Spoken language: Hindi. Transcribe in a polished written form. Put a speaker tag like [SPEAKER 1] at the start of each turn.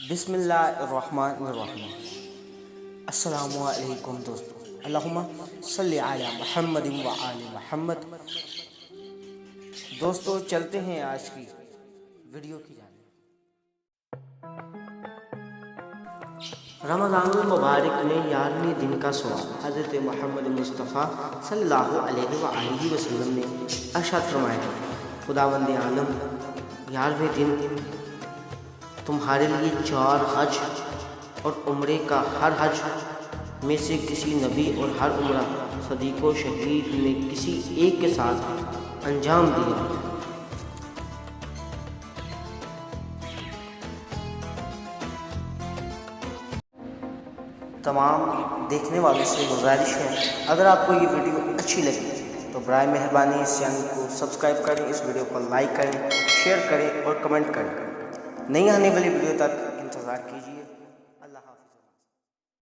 [SPEAKER 1] बिस्मिल्लाहिर्रहमानिर्रहीम। अस्सलामुअलैकुम दोस्तों, अल्लाहुम्मा सल्ली अला मुहम्मद व आले मुहम्मद। दोस्तों चलते हैं आज की वीडियो की जानिब। रमज़ानुल मुबारक में 11वें दिन का सवाल हज़रत मोहम्मद मुस्तफ़ा सल्लल्लाहु अलैहि वसल्लम ने इरशाद फरमाया, खुदावंद आलम 11वें दिन तुम्हारे लिए 4 हज और उम्रे का हर हज में से किसी नबी और हर उम्रा सदीक़ो शहीद ने किसी एक के साथ अंजाम दिया। तमाम देखने वालों से गुजारिश है, अगर आपको ये वीडियो अच्छी लगी तो बराए मेहरबानी इस चैनल को सब्सक्राइब करें, इस वीडियो को लाइक करें, शेयर करें और कमेंट करें। नई आने वाली वीडियो तक इंतज़ार कीजिए।